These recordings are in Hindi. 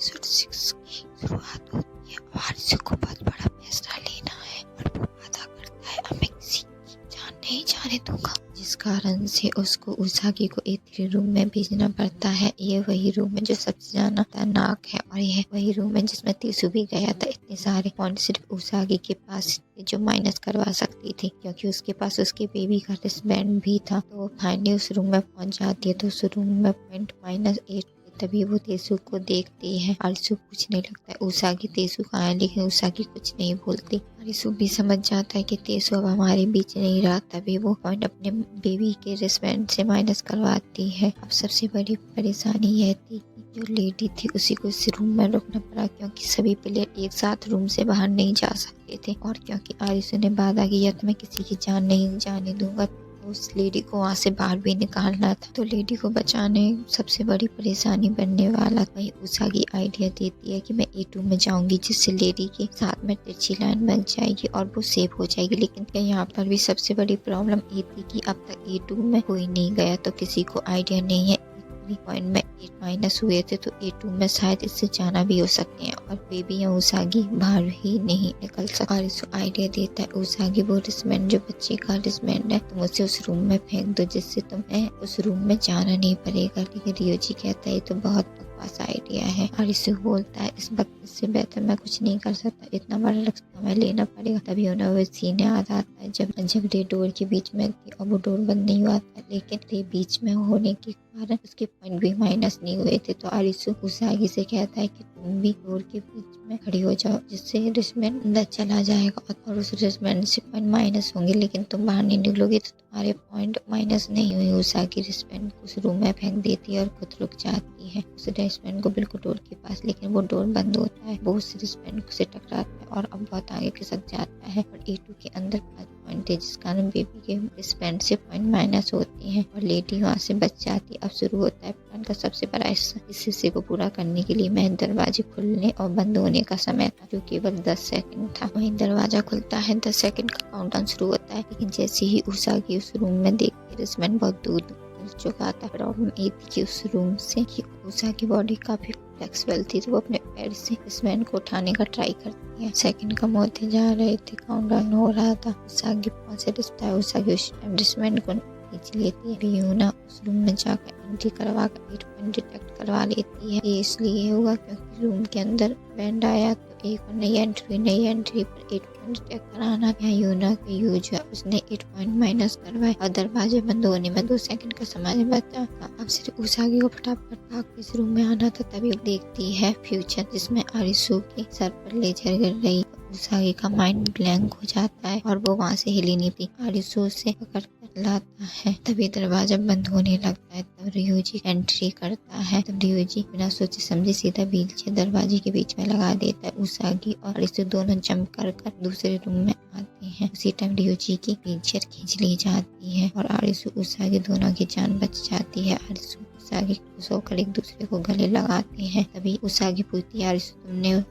एपिसोड 6 की शुरुआत होती है और आरिसु को बहुत बड़ा फैसला लेना है और वो वादा करता है अब मैं किसी की जान नहीं जाने दूंगा, जिस कारण से उसको उसागी को एक रूम में भेजना पड़ता है। ये वही रूम है जो सबसे ज्यादा खतरनाक है और यह वही रूम है जिसमें तीसु भी गया था। इतने सारे पॉइंट सिर्फ उसागी के पास जो माइनस करवा सकती थी, क्योंकि उसके पास उसके बेबी का रिस्टबैंड भी था। तो फाइनली उस रूम में पहुंच जाती है तो उस रूम में पॉइंट -8। तभी वो तेसु को देखती है। आरिसु पूछने लगता है उसागी तेसु कहाँ है, लेकिन उसागी कुछ नहीं बोलती। आरिसु भी समझ जाता है कि तेसु अब हमारे बीच नहीं रहा। तभी वो पॉइंट अपने बेबी के रिस्टबैंड से माइनस करवाती है। अब सबसे बड़ी परेशानी यह थी कि जो लेडी थी उसी को इस रूम में रुकना पड़ा, क्योंकि सभी प्लेयर एक साथ रूम से बाहर नहीं जा सकते थे। और क्योंकि आरिसु ने वादा किया तो मैं किसी की जान नहीं जाने दूंगा, उस लेडी को वहाँ से बाहर भी निकालना था। तो लेडी को बचाने सबसे बड़ी परेशानी बनने वाला। वही उसागी आइडिया देती है कि मैं A2 में जाऊंगी, जिससे लेडी के साथ में तिरछी लाइन बन जाएगी और वो सेफ हो जाएगी। लेकिन यहाँ पर भी सबसे बड़ी प्रॉब्लम ये थी कि अब तक A2 में कोई नहीं गया, तो किसी को आइडिया नहीं है। पॉइंट में 8 माइनस हुए थे तो A2 में शायद इससे जाना भी हो सकते हैं और बेबी या उसागी बाहर ही नहीं निकल सकता। और इसको आइडिया देता है उसागी वो रिस्टबैंड जो बच्चे का रिस्टबैंड है तुम उसे उस रूम में फेंक दो, जिससे तुम्हें उस रूम में जाना नहीं पड़ेगा। लेकिन रियोजी कहता है ये तो बहुत बकवास आइडिया है। आरिसु बोलता है इस वक्त इससे बेहतर मैं कुछ नहीं कर सकता, इतना बड़ा रिस्क हमें लेना पड़ेगा। तभी उन्हें वो सीन याद आता है जब रे डोर के बीच में थी और वो डोर बंद नहीं हुआ था, लेकिन रे बीच में होने के कारण उसके पॉइंट भी माइनस नहीं हुए थे। तो आरिसु उसागी से कहता है कि तुम भी डोर के बीच में खड़ी हो जाओ, जिससे रिस्टबैंड अंदर चला जाएगा और उस रिस्टबैंड से पॉइंट माइनस होंगे, लेकिन तुम बाहर नहीं निकलोगे तो तुम्हारे पॉइंट माइनस नहीं हुए। उसागी रिस्टबैंड को उस रूम में फेंक देती है और खुद रुक जाती है उस रिस्टबैंड को बिल्कुल डोर के पास, लेकिन वो डोर बंद होता है। वो उस रिस्टबैंड से टकराता है और अब बहुत आगे खिसक जाता है और A2 के अंदर 5 पॉइंट थे, जिस कारण बेबी के रिस्टबैंड से पॉइंट माइनस होते हैं और लेडी वहाँ से बच जाती है। अब शुरू होता है प्लान का सबसे बड़ा हिस्सा। इस हिस्से को पूरा करने के लिए मैं दरवाजे खुलने और बंद होने का समय था जो केवल 10 सेकंड था। वहीं दरवाजा खुलता है, 10 सेकंड का काउंटडाउन शुरू होता है, लेकिन जैसे ही उसागी उस रूम में देखती है रिस्टबैंड बहुत दूर मिल चुका था। प्रॉब्लम ये थी कि उस रूम से उसागी बॉडी काफी फ्लेक्सिबल थी, तो वो अपने पैर से रिस्टबैंड को उठाने का ट्राई करती है। सेकंड कम होते जा रहे थे, काउंटडाउन हो रहा था। उसागी पहुंचे रिश्ता है, उसागी उस टाइम रिस्टबैंड को खींच लेती है। यूना उस रूम में जाकर एंट्री करवा कर 8 पॉइंट डिटेक्ट करवा लेती है। ये इसलिए हुआ क्योंकि रूम के अंदर बैंड आया तो एक नई एंट्री पर 8 पॉइंट डिटेक्ट कराना है। यूना के यूज है, उसने 8 पॉइंट माइनस करवाए और दरवाजे बंद होने में 2 सेकंड का समय बचा। अब सिर्फ उसागी को फटाफट भाग इस रूम में आना था। तभी देखती है फ्यूचर जिसमें आरिसु के सर पर लेजर गिर रही। उसागी का माइंड ब्लैंक हो जाता है और वो वहाँ से हिली नहीं थी। आरिसु से पकड़ कर लाता है, तभी दरवाजा बंद होने लगता है। तब रियोजी एंट्री करता है। तब रियोजी बिना सोचे समझे सीधा व्हीलचेयर दरवाजे के बीच में लगा देता है। उसागी और आरिसु दोनों जंप कर दूसरे रूम में आते हैं। उसी टाइम रियोजी की व्हीलचेयर खींच ली जाती है और आरिसु उसागी दोनों की जान बच जाती है। आरिसु उसागी खुश होकर एक दूसरे को गले लगाते हैं। तभी उसागी पूछती है आरिसु तुमने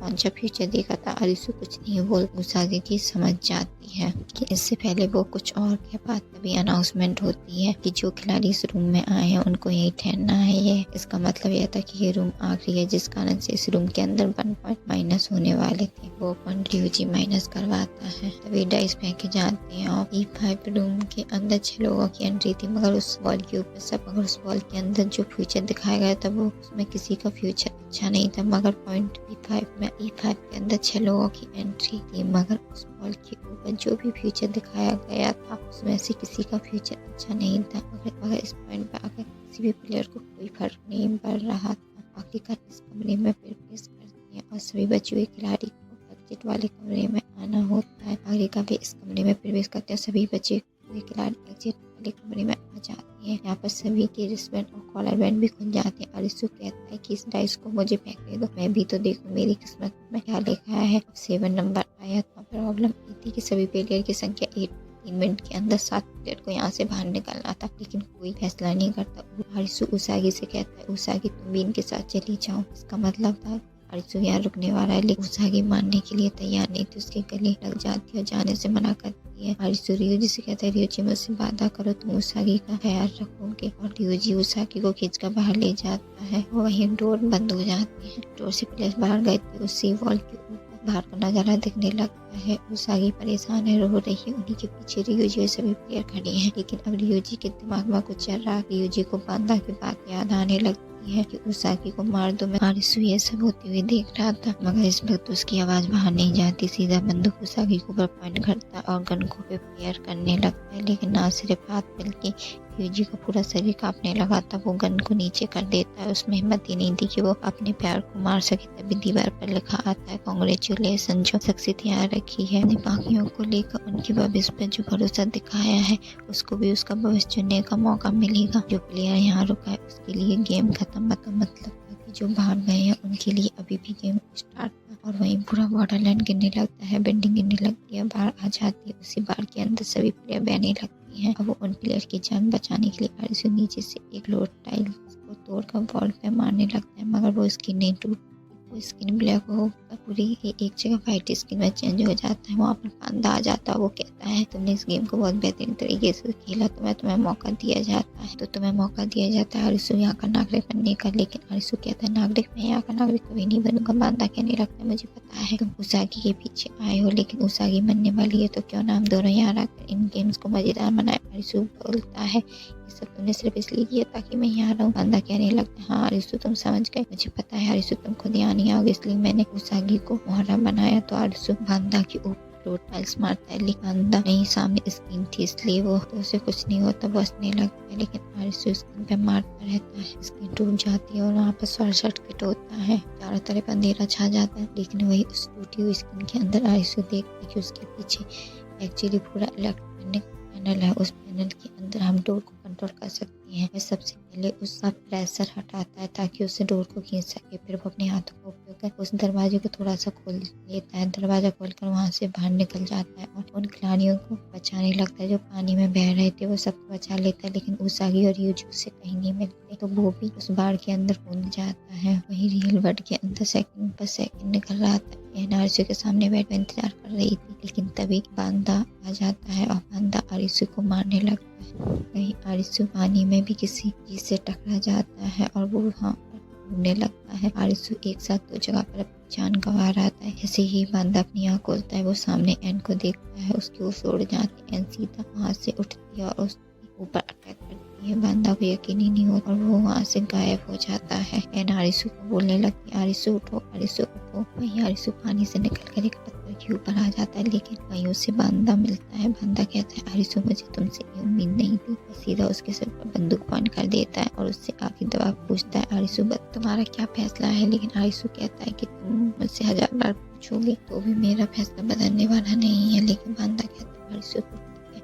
कौन सा फ्यूचर देखा था। आरिसु कुछ नहीं बोल उसागी की समझ जाती है कि इससे पहले वो कुछ और कह पाती। तभी अनाउंसमेंट होती है कि जो खिलाड़ी इस रूम में आए हैं उनको यही ठहरना है। ये इसका मतलब यह था कि ये रूम आखिरी है, जिस कारण से इस रूम के अंदर 1 पॉइंट माइनस होने वाले थे। वो पॉइंट रियोजी माइनस करवाता है। तभी डाइस फेंके जाते हैं और E5 रूम के अंदर 6 लोगों की एंट्री थी, मगर उस बॉल के ऊपर सब मगर उस बॉल के अंदर जो फ्यूचर दिखाया गया था वो उसमें किसी का फ्यूचर अच्छा नहीं था। मगर पॉइंट E5 के अंदर 6 लोगों की एंट्री थी, मगर उस बॉल के ऊपर जो भी फ्यूचर दिखाया गया था उसमें से किसी का फ्यूचर अच्छा नहीं था। मगर इस पॉइंट पर आकर किसी भी प्लेयर को कोई फर्क नहीं पड़ रहा था। आखिरकार इस कमरे में प्रवेश करते हैं और सभी बचे हुए खिलाड़ी को एग्जिट वाले कमरे में आना होता है। आखिरकार वे इस कमरे में प्रवेश करते हैं, सभी बचे हुए खिलाड़ी एग्जिट वाले कमरे में आ जाते हैं। यहाँ पर सभी के रिस्टबैंड और कॉलर बैंड भी खुल जाते हैं। आरिसु कहता है कि इस डाइस को मुझे फेंकने दो, मैं भी तो देखूं मेरी किस्मत में क्या लिखा है। 7 नंबर आया था। प्रॉब्लम ये थी कि सभी प्लेयर की संख्या 8 3 मिनट के अंदर 7 प्लेयर को यहाँ से बाहर निकलना था, लेकिन कोई फैसला नहीं करता। आरिसु उसागी से कहता है उसागी तुम भी इनके साथ चली जाओ। इसका मतलब था आरिसु यहाँ रुकने वाला है, लेकिन उसागी मानने के लिए तैयार नहीं थी। उसके गले लग जाती है और जाने से मना करती है। आरिसु रियोजी से कहता है, रियोजी मुझसे वादा करो तुम उसागी का ख्याल रखोगे। और रियोजी उसागी को खींचकर बाहर ले जाता है। वहीं डोर बंद हो जाती है। डोर से प्लेयर्स बाहर गए थे, उस सी वॉल के ऊपर बाहर का नजारा दिखने लगता है। उसागी परेशान है, रो रही है। उन्हीं के पीछे रियोजी और सभी प्लेयर खड़े हैं, लेकिन अब रियोजी के दिमाग में कुछ चल रहा है। रियोजी को बांदा की बात याद आने लगती है कि उसागी को मार दो। मैं आरिसु ये सब होते हुए देख रहा था, मगर इस वक्त उसकी आवाज बाहर नहीं जाती। सीधा बंदूक उसागी को ऊपर पॉइंट करता और गन को प्रिपेयर करने लगता है, लेकिन ना सिर्फ हाथ बल्कि रियोजी का पूरा शरीर कांपने लगा था। वो गन को नीचे कर देता है। उसमें हिम्मत ही नहीं थी कि वो अपने प्यार को मार सके। तभी दीवार पर लिखा आता है, कांग्रेचुलेशन। जो शख्सियत यहाँ रखी है अपनी बाकियों को लेकर उनके भविष्य पर जो भरोसा दिखाया है, उसको भी उसका भविष्य चुनने का मौका मिलेगा। जो प्लेयर यहाँ रुका है उसके लिए गेम खत्म का मतलब था कि जो बाहर गए हैं उनके लिए अभी भी गेम स्टार्ट था। और वहीं पूरा बॉर्डरलैंड गिरने लगता है, बिल्डिंग गिरने लगती है, बाढ़ आ जाती है। उसी बाढ़ के अंदर सभी प्लेयर बहने लगती हैं। अब वो उन प्लेयर की जान बचाने के लिए आरिसु नीचे से एक लोड टाइल को तोड़कर वॉल पे मारने लगता है, मगर वो स्किन नहीं टूटती। वो स्किन ब्लैक होकर पूरी एक जगह वाइट स्किन में चेंज हो जाता है। वहाँ पर पांडा आ जाता है। वो कहता है, तुमने इस गेम को बहुत बेहतरीन तरीके से खेला, तुम्हें मौका दिया जाता है। तो तुम्हें मौका दिया जाता है आरिसु यहाँ का नागरिक बनने का। लेकिन आरिसु कहता है, नागरिक मैं यहाँ का नागरिक कभी नहीं बनूंगा। पांडा कहने लगता है, मुझे पता है तुम उसागी के पीछे आए हो, लेकिन उसागी बनने वाली है, तो क्यों ना हम दोनों यहाँ आकर इन गेम्स को मजेदार बनाए। आरिसु बोलता है, ये सब तुमने सिर्फ इसलिए किया ताकि मैं यहाँ रहूँ। पांडा कहने लगता है, हाँ आरिसु तुम समझ गए, मुझे पता है आरिसु तुम खुद यहाँ नहीं आओगे, इसलिए मैंने उसागी को मोहरा बनाया। तो आरिसु बांदा के ऊपर लोड टाइल्स मारता है, लेकिन बांदा नहीं सामने स्क्रीन थी, इसलिए वो तो उसे कुछ नहीं होता, वो हंसने लगता है। लेकिन आरिसु स्क्रीन पे मारता रहता है, स्क्रीन टूट जाती है और वहाँ पर शॉर्ट सर्किट होता है। चारों तरफ अंधेरा छा जाता है, लेकिन वही उस टूटी हुई स्क्रीन के अंदर आरिसु देखती है कि उसके पीछे एक्चुअली पूरा इलेक्ट्रॉनिक पैनल है। उस पैनल के अंदर हम डोर को कंट्रोल कर सकते हैं। वह सबसे पहले उसका प्रेशर हटाता है ताकि उसे डोर को खींच सके। फिर वो अपने हाथों का उपयोग कर उस दरवाजे को थोड़ा सा खोल लेता है। दरवाजा खोलकर वहाँ से बाहर निकल जाता है और उन खिलाड़ियों को बचाने लगता है जो पानी में बह रहे थे। वो सबको बचा लेता है, लेकिन उसागी और यूजू से कहीं नहीं मिलते, तो वो भी उस बाढ़ के अंदर कूद जाता है। वही रियल वर्ल्ड के अंदर सेकंड पर सेकंड निकल रहा था। आरिसु के सामने बैठ इंतजार कर रही थी, लेकिन तभी बांदा आ जाता है और बांदा आरिसु को मारने लगता है। वहीं आरिसु पानी में भी किसी चीज से टकरा जाता है और वो वहाँ पर घूमने लगता है। आरिसु एक साथ दो जगह पर अपनी जान गंवा रहा था। ऐसे ही बांदा अपनी आँख खोलता है, वो सामने एन को देखता है, उसकी ओर से उड़ जाती है। एन सीधा वहाँ से उठती है और उसके ऊपर अटैक करती है। बांदा को यकीन ही नहीं होता और वो वहाँ से गायब हो जाता है। एन आरिसु को बोलने लगती है, आरिसु उठो, आरिसु उठो। वहीं आरिसु पानी से निकलकर एक पत्थर के ऊपर आ जाता है, लेकिन वहीं उसे बांदा मिलता है। बांदा कहता है, आरिसु मुझे तुमसे ये उम्मीद नहीं थी। सीधा उसके सिर पर बंदूक पॉइंट कर देता है और उससे आखिरी दवा पूछता है, आरिसु तुम्हारा क्या फैसला है। लेकिन आरिसु कहता है कि तुम मुझसे 1000 बार पूछोगे तो भी मेरा फैसला बदलने वाला नहीं है। लेकिन बांदा कहता है, आरिसु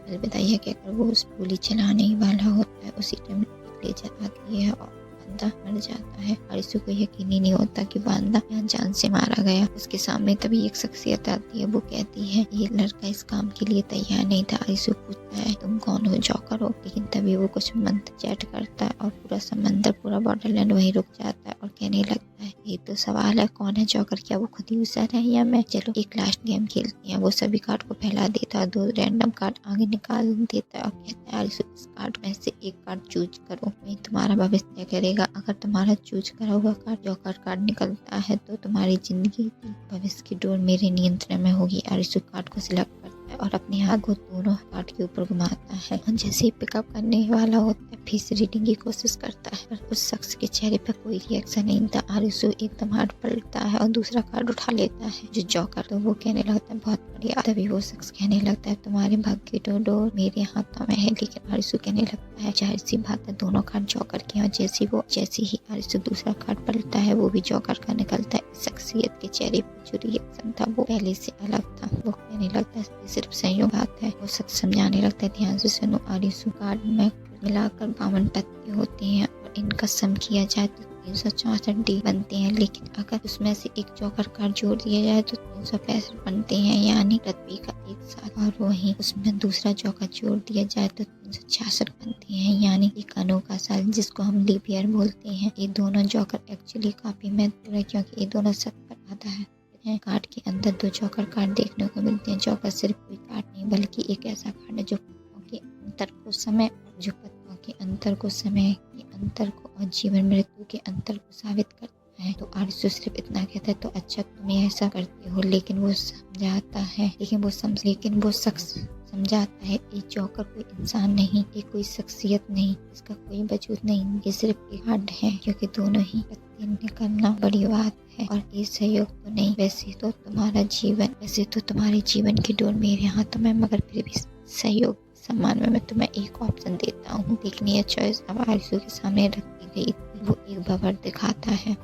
अलविदा यह कहकर वो उस गोली चलाने ही वाला होता है। उसी टाइम लेजर आती है और बांदा मर जाता है। आरिसु को यकीन ही नहीं होता कि बांदा यहाँ जान से मारा गया। उसके सामने तभी एक शख्सियत आती है। वो कहती है, ये लड़का इस काम के लिए तैयार नहीं था। आरिसु पूछता है, तुम कौन हो, जॉकर हो। लेकिन तभी वो कुछ मंत्र चैट करता है और पूरा समंदर, पूरा बॉर्डरलैंड वहीं रुक जाता है और कहने लगता है, ये तो सवाल है, कौन है जॉकर, क्या वो खुद यूजर है या मैं। चलो एक लास्ट गेम खेलते हैं। वो सभी कार्ड को फैला देता है, 2 रैंडम कार्ड आगे निकाल देता है और कहता है, आरिसु इस कार्ड में से एक कार्ड चूज करो, वही तुम्हारा भविष्य तय करेगा। अगर तुम्हारा चूज करा हुआ कार्ड जॉकर कार्ड निकलता है तो तुम्हारी जिंदगी की भविष्य की डोर मेरे नियंत्रण में होगी। आरिसु कार्ड को सिलेक्ट करता है और अपने हाथ को दोनों कार्ड के ऊपर घुमाता है और जैसे ही पिकअप करने वाला होता है फेस रीडिंग की कोशिश करता है, पर उस शख्स के चेहरे पर कोई रिएक्शन नहीं था। आरिसु एकदम हाथ पलटता है और दूसरा कार्ड उठा लेता है जो जॉकर। तो वो कहने लगता है, बहुत बढ़िया। तभी वो शख्स कहने लगता है, तुम्हारे भाग्य की डोर मेरे हाथों में है। लेकिन आरिसु कहने लगता है, जाहिर सी बात है, दोनों कार्ड जॉकर के हैं। जैसे ही आरिसु दूसरा कार्ड पलटता है वो भी जॉकर का निकलता है। शख्सियत के चेहरे पर जो रिएक्शन था वो पहले से अलग था। वो कहने लगता है, ये सिर्फ संयोग बात है। वो शख्स समझाने लगता है, ध्यान से सुनो, आरिसु कार्ड में मिलाकर 52 पत्ते होते हैं और इनका सम किया जाए तो 364 डे बनते हैं, लेकिन अगर उसमें से एक जॉकर कार्ड जोड़ दिया जाए तो 365 बनते हैं, यानी पृथ्वी का एक साल। और वहीं उसमें दूसरा जॉकर जोड़ दिया जाए तो 366 बनते हैं, यानी एक अनोखा साल, जिसको हम लीप ईयर बोलते हैं। ये दोनों जॉकर एक्चुअली काफी महत्वपूर्ण है, क्योंकि ये दोनों सच पर आधारित हैं। कार्ड के अंदर 2 जॉकर कार्ड देखने को मिलते हैं। जॉकर सिर्फ कोई कार्ड नहीं, बल्कि एक ऐसा कार्ड है जो पत्तों के अंतर को समय और जीवन मृत्यु के अंतर को साबित करता है। तो आरसू सिर्फ इतना कहता है, तो अच्छा तुम ऐसा करते हो, लेकिन वो शख्स समझाता है ये जॉकर कोई इंसान नहीं, ये कोई शख्सियत नहीं, इसका कोई वजूद नहीं, ये सिर्फ एक कार्ड है, क्योंकि दोनों ही पत्ते निकलना बड़ी बात है और ये सहयोग तो नहीं। वैसे तो तुम्हारे जीवन की डोर मेरे हाथों में, मगर फिर भी सहयोग सम्मान में मैं तुम्हें एक ऑप्शन देता हूँ। लेकिन यह चॉइस अब आरजू के सामने रखी गई। वो एक भवंडर दिखाता है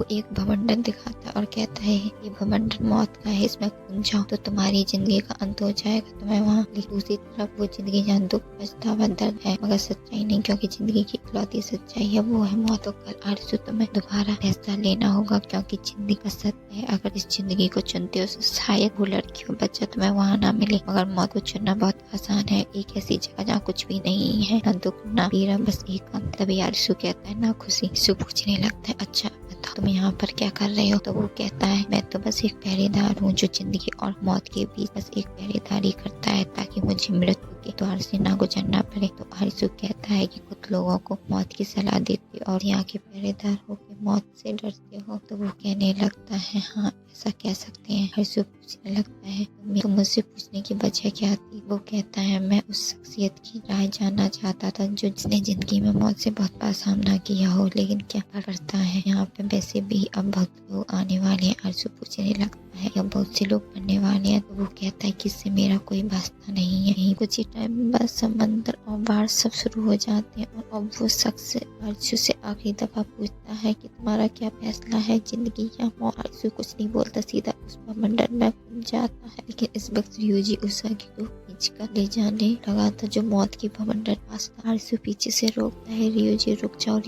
और कहता है ये भवंडर मौत का है, इसमें कूद जाओ तो तुम्हारी जिंदगी का अंत हो जाएगा, तुम्हें वहाँ। लेकिन दूसरी तरफ वो जिंदगी जहाँ दुख, पछतावा, दर्द है, मगर सच्चाई नहीं, क्योंकि जिंदगी की इकलौती सच्चाई है वो है मौत। तो कल आरजू तुम्हें दोबारा फैसला लेना होगा, क्योंकि जिंदगी का सत्य है। अगर इस जिंदगी को चुनते हो तो शायद वो लड़की हो बच्चा तुम्हें वहाँ ना मिले, मगर मौत को चुनना बहुत आसान है। एक ऐसी जगह जहाँ कुछ भी नहीं है, ना दुख ना पीड़ा, बस एक अंत। तभी आरजू कहता है ना खुशी। सु पूछने लगता है अच्छा बताओ तुम यहाँ पर क्या कर रहे हो? तो वो कहता है मैं तो बस एक पहरेदार हूँ जो जिंदगी और मौत के बीच बस एक पहरेदारी करता है, ताकि मुझे मृत्यु के द्वार से ना गुजरना पड़े। तो आरजू कहता है कि कुछ लोगों को मौत की सलाह देते और यहाँ के पहरेदार हो के मौत से डरते हो। तो वो कहने लगता है हाँ ऐसा कह सकते हैं। आरजू पूछने लगता है तो मुझसे पूछने की वजह क्या थी? वो कहता है मैं उस शख्सियत की राय जानना चाहता था जो जिसने जिंदगी में मौत से बहुत बार सामना किया हो, लेकिन क्या करता है यहाँ पे? वैसे भी अब बहुत लोग आने वाले हैं। आरजू पूछने लगता है अब बहुत से लोग बनने वाले हैं। तो वो कहता है कि इससे मेरा कोई वास्ता नहीं है। कुछ ही टाइम बाद समंदर और बाढ़ सब शुरू हो जाते हैं और अब वो शख्स आरजू से आखिरी दफा पूछता है कि तुम्हारा क्या फैसला है, जिंदगी या मौत? आरजू कुछ नहीं बोलता, सीधा उस भवंडर में घुस जाता है। लेकिन इस वक्त रियोजी उसागी को खींच कर ले जाने लगा था जो मौत की भवंडर पास था। आरजू पीछे से रोकता है रियोजी रुक जाओ।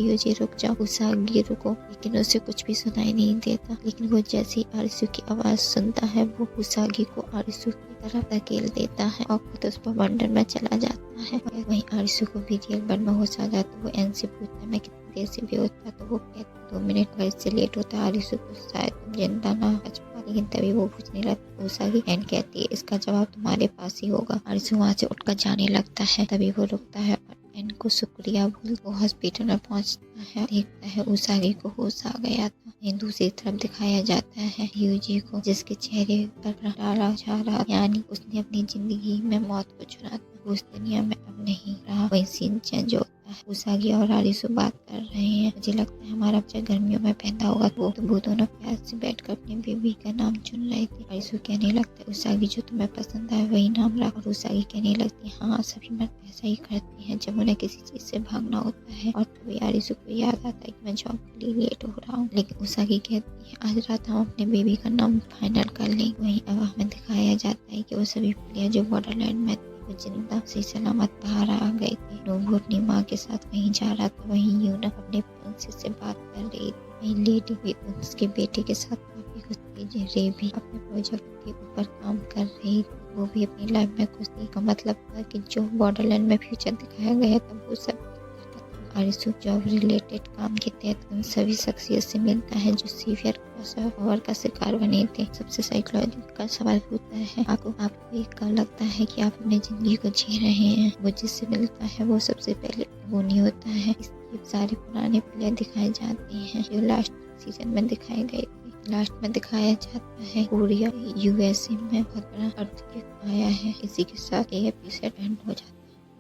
उसागी रुको, लेकिन उसे कुछ भी सुनाई नहीं देता। लेकिन वो जैसे ही आरजू की आवाज सुनता है वो उसागी को आरजू की तरफ धकेल देता है और खुद उस भवंडर में चला जाता है। वहीं आरजू को भी रियल वर्ल्ड में होश आ जाता है। वो एन से पूछता है मैं कितनी देर से बेहोश था? तो वो कहता 2 मिनट, अगर इससे लेट होता है आरजू तो शायद तुम जिंदा ना बच पा। लेकिन तभी वो पूछने लगता उसागी एन कहती है इसका जवाब तुम्हारे पास ही होगा। आरजू वहाँ से उठकर जाने लगता है। तभी वो रुकता है और एन को शुक्रिया बोल वो हॉस्पिटल में पहुंचता है। देखता है उसागी को होश आ गया था। दूसरी तरफ दिखाया जाता है रियोजी को, जिसके चेहरे पर डाला जा रहा, यानी उसने अपनी जिंदगी में मौत को चुना था, वो उस दुनिया में अब नहीं रहा। वही सीन चेंज होता है। उसागी और आरजू बात कर रहे हैं। मुझे लगता है हमारा बच्चा गर्मियों में पैदा होगा। तो वो दोनों प्यार से बैठकर अपनी बेबी का नाम चुन रहे थे। आरजू कहने लगता है उसागी जो तुम्हें पसंद आए वही नाम रखा। और उसागी कहने लगती है हाँ सभी मर्द ऐसा ही करते हैं जब उन्हें किसी चीज से भागना होता है। और तभी आरजू को याद आता है कि मैं जॉब के लिए लेट हो रहा हूँ। लेकिन उसागी कहती है आज रात हम अपने बेबी का नाम फाइनल कर लें। वहीं अब हमें दिखाया जाता है कि वो सभी प्लेयर जो बॉर्डरलैंड में वो जिंदा से सलामत बाहर आ गए थे। नोबू अपनी माँ के साथ कहीं जा रहा था। वहीं यूना अपने प्रिंसेस से बात कर रही थी। वहीं लेडी भी उसके बेटे के साथ काफी खुश थी। रे भी अपने प्रोजेक्ट के ऊपर काम कर रही थी। वो भी अपनी लाइफ में खुश थी। का मतलब था कि जो बॉर्डरलैंड में फ्यूचर दिखाया गया था वो सब आरजू जॉब रिलेटेड काम के तहत उन सभी शख्सियत से मिलता है जो सीवियर क्रॉसओवर का शिकार बने थे। सबसे साइकोलॉजिकल सवाल होता है आपको ये कब लगता है कि आप अपनी जिंदगी को जी रहे हैं? वो जिससे मिलता है वो सबसे पहले वो नहीं होता है। इसके सारे पुराने प्लेयर दिखाए जाते हैं जो लास्ट सीजन में दिखाए गए थे। लास्ट में दिखाया जाता है कोरिया यूएसए में बहुत बड़ा अर्थक्वेक आया है। इसी के साथ ये एपिसोड एंड हो जाता है।